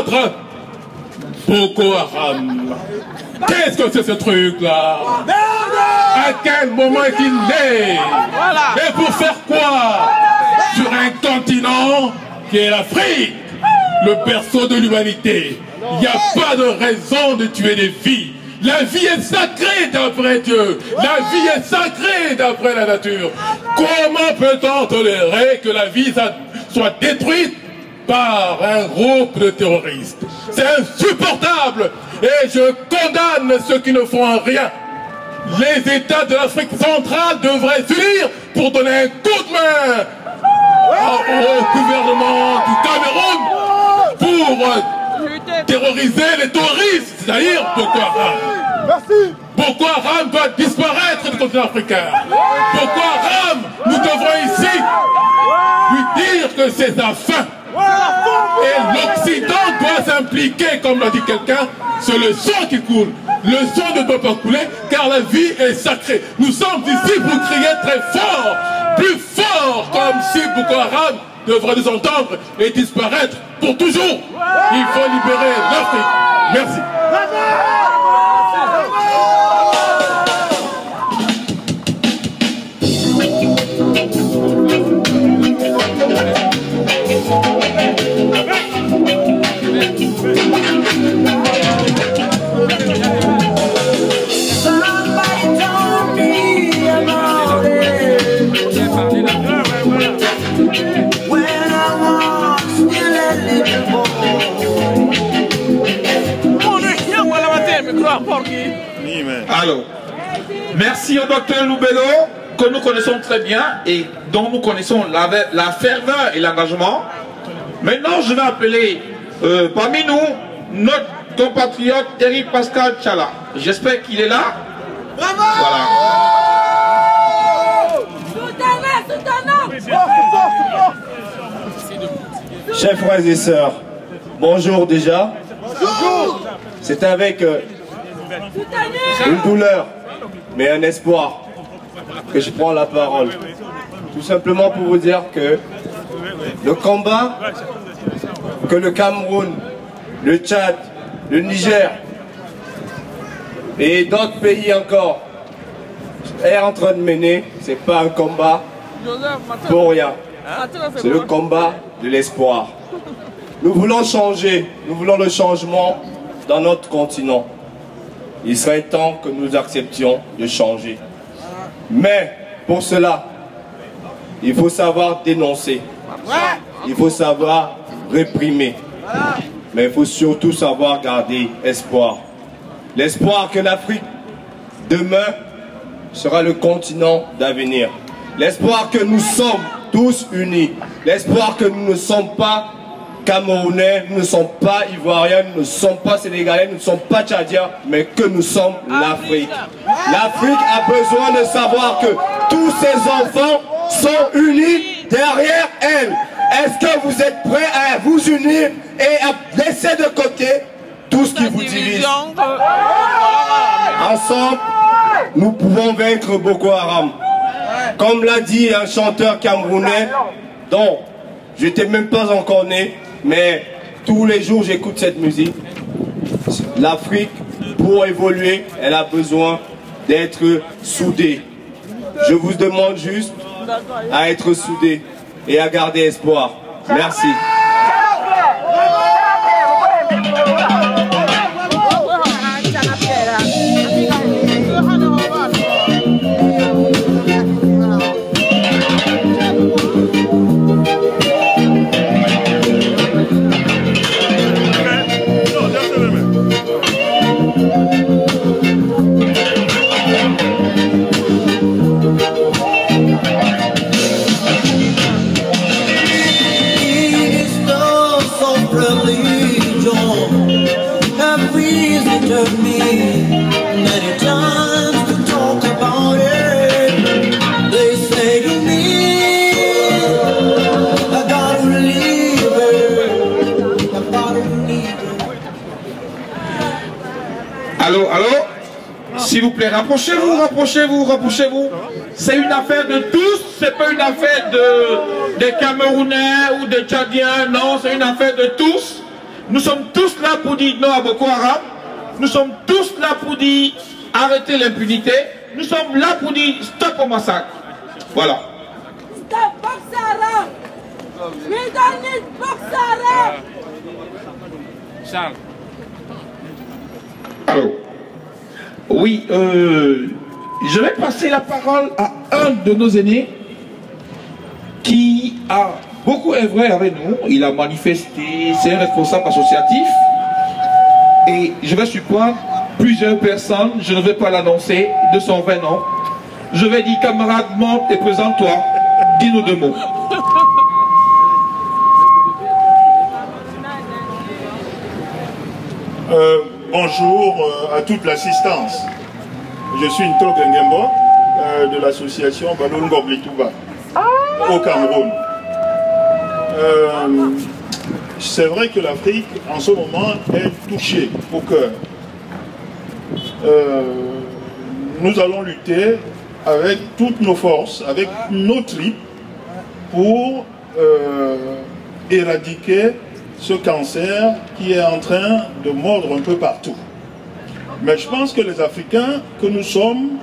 combattre Boko Haram. Qu'est-ce que c'est ce truc-là? À quel moment est-il né? Et pour faire quoi? Sur un continent qui est l'Afrique, le berceau de l'humanité. Il n'y a pas de raison de tuer des vies. La vie est sacrée d'après Dieu. La vie est sacrée d'après la nature. Comment peut-on tolérer que la vie soit détruite par un groupe de terroristes? C'est insupportable. Et je condamne ceux qui ne font rien. Les États de l'Afrique centrale devraient s'unir pour donner un coup de main au gouvernement du Cameroun pour terroriser les touristes, c'est-à-dire Boko Haram. Boko Haram doit disparaître du continent africain. Boko Haram, nous devrons ici lui dire que c'est sa fin. Et l'Occident doit s'impliquer, comme l'a dit quelqu'un, c'est le sang qui coule. Le sang ne doit pas couler, car la vie est sacrée. Nous sommes ici pour crier très fort, plus fort, comme si Boko Haram devrait nous entendre et disparaître pour toujours. Il faut libérer l'Afrique. Merci. Alors, merci au docteur Loubello, que nous connaissons très bien et dont nous connaissons la ferveur et l'engagement. Maintenant, je vais appeler parmi nous notre compatriote Eric Pascal Tchala. J'espère qu'il est là. Bravo! Voilà. Chers frères et sœurs, bonjour déjà. Bonjour. C'est avec une douleur, mais un espoir que je prends la parole. Tout simplement pour vous dire que le combat que le Cameroun, le Tchad, le Niger et d'autres pays encore est en train de mener, c'est pas un combat pour rien. C'est le combat de l'espoir. Nous voulons changer, nous voulons le changement dans notre continent. Il serait temps que nous acceptions de changer. Mais pour cela, il faut savoir dénoncer. Il faut savoir réprimer. Mais il faut surtout savoir garder espoir. L'espoir que l'Afrique, demain, sera le continent d'avenir. L'espoir que nous sommes tous unis. L'espoir que nous ne sommes pas Camerounais, nous ne sommes pas Ivoiriens, nous ne sommes pas Sénégalais, nous ne sommes pas Tchadiens, mais que nous sommes l'Afrique. L'Afrique a besoin de savoir que tous ces enfants sont unis derrière elle. Est-ce que vous êtes prêts à vous unir et à laisser de côté tout ce qui vous divise? Ensemble, nous pouvons vaincre Boko Haram. Comme l'a dit un chanteur camerounais, dont je n'étais même pas encore né, mais tous les jours j'écoute cette musique. L'Afrique, pour évoluer, elle a besoin d'être soudée. Je vous demande juste à être soudés et à garder espoir. Merci. S'il vous plaît, rapprochez-vous, rapprochez-vous, rapprochez-vous. C'est une affaire de tous, c'est pas une affaire des Camerounais ou des Tchadiens, non, c'est une affaire de tous. Nous sommes tous pour dire non à Boko Haram. Nous sommes tous là pour dire arrêtez l'impunité. Nous sommes là pour dire stop au massacre. Voilà. Stop Boko Haram. We don't need Boko Haram. Charles. Alors, oui, je vais passer la parole à un de nos aînés qui a beaucoup œuvré avec nous. Il a manifesté, c'est un responsable associatif. Et je vais surprendre plusieurs personnes, je ne vais pas l'annoncer, de son vrai nom. Je vais dire, camarade, monte et présente-toi. Dis-nous deux mots. Bonjour à toute l'assistance. Je suis Nto Gengembo de l'association Baloun Goblitouba au Cameroun. C'est vrai que l'Afrique en ce moment est touchée au cœur. Nous allons lutter avec toutes nos forces, avec nos tripes pour éradiquer ce cancer qui est en train de mordre un peu partout. Mais je pense que les Africains que nous sommes,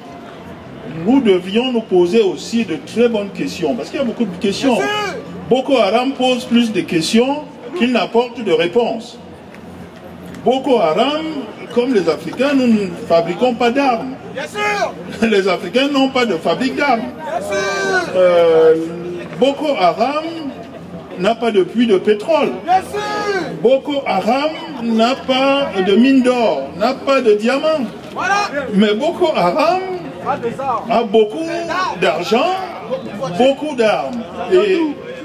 nous devions nous poser aussi de très bonnes questions, parce qu'il y a beaucoup de questions. Boko Haram pose plus de questions qu'il n'apporte de réponses. Boko Haram, comme les Africains, nous ne fabriquons pas d'armes. Les Africains n'ont pas de fabrique d'armes. Boko Haram n'a pas de puits de pétrole. Boko Haram n'a pas de mine d'or, n'a pas de diamants. Mais Boko Haram a beaucoup d'argent, beaucoup d'armes. Et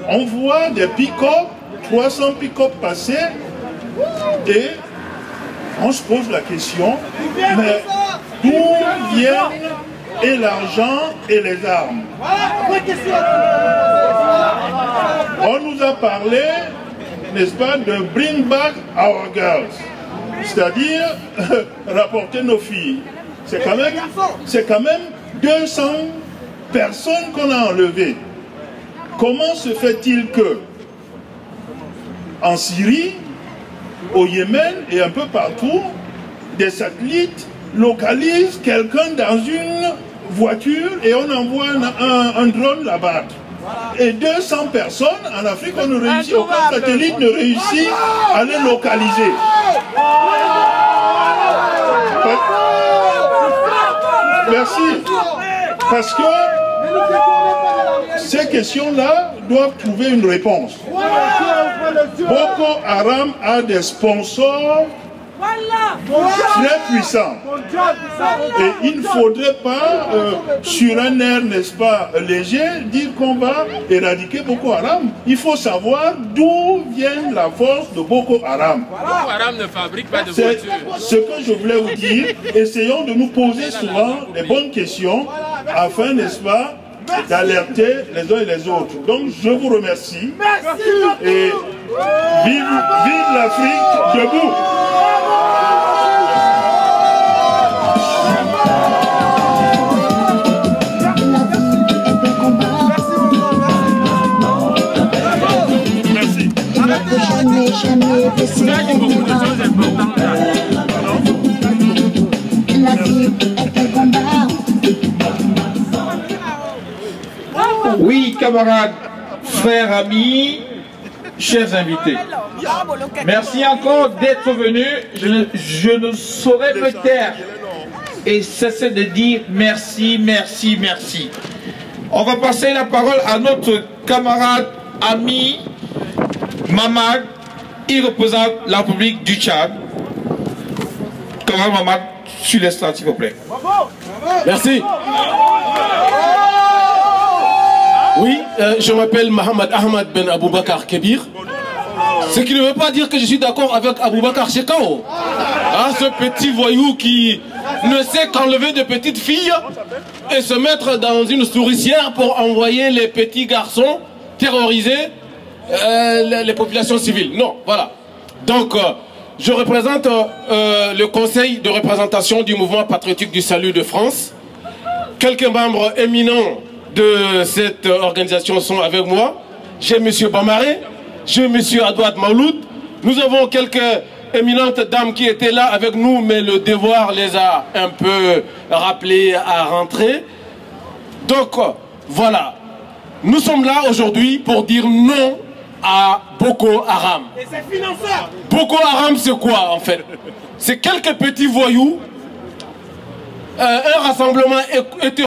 on voit des pick-up, 300 pick-up passer, et on se pose la question, mais d'où viennent et l'argent et les armes? On nous a parlé, n'est-ce pas, de bring back our girls, c'est-à-dire rapporter nos filles. C'est quand même 200 personnes qu'on a enlevées. Comment se fait-il que en Syrie, au Yémen et un peu partout, des satellites localisent quelqu'un dans une voiture et on envoie un drone là-bas? Et 200 personnes en Afrique, on ne réussit, aucun satellite ne réussit à les localiser. Merci. Parce que ces questions-là doivent trouver une réponse. Boko Haram a des sponsors très puissants. Et il ne faudrait pas, sur un air, n'est-ce pas, léger, dire qu'on va éradiquer Boko Haram. Il faut savoir d'où vient la force de Boko Haram. Boko Haram ne fabrique pas de voitures. C'est ce que je voulais vous dire. Essayons de nous poser souvent des bonnes questions afin, n'est-ce pas, d'alerter les uns et les autres. Donc je vous remercie. Et vive l'Afrique debout. Oui, camarades, frères, amis, chers invités. Merci encore d'être venus. Je ne saurais me taire et cesser de dire merci, merci, merci. On va passer la parole à notre camarade, ami, Mamad. Il représente la République du Tchad. Camarade Mamad, sur l'estrade, s'il vous plaît. Merci. Oui, je m'appelle Mohamed Ahmad Ben Aboubakar Kébir. Ce qui ne veut pas dire que je suis d'accord avec Aboubakar Shekau. Hein, ce petit voyou qui ne sait qu'enlever de petites filles et se mettre dans une souricière pour envoyer les petits garçons terroriser les populations civiles. Non, voilà. Donc, je représente le conseil de représentation du mouvement patriotique du salut de France. Quelques membres éminents de cette organisation sont avec moi. J'ai M. Bamaré, j'ai M. Adouad Mauloud. Nous avons quelques éminentes dames qui étaient là avec nous, mais le devoir les a un peu rappelés à rentrer. Donc, voilà. Nous sommes là aujourd'hui pour dire non à Boko Haram. Et c'est financeur. Boko Haram, c'est quoi en fait? C'est quelques petits voyous. Un rassemblement était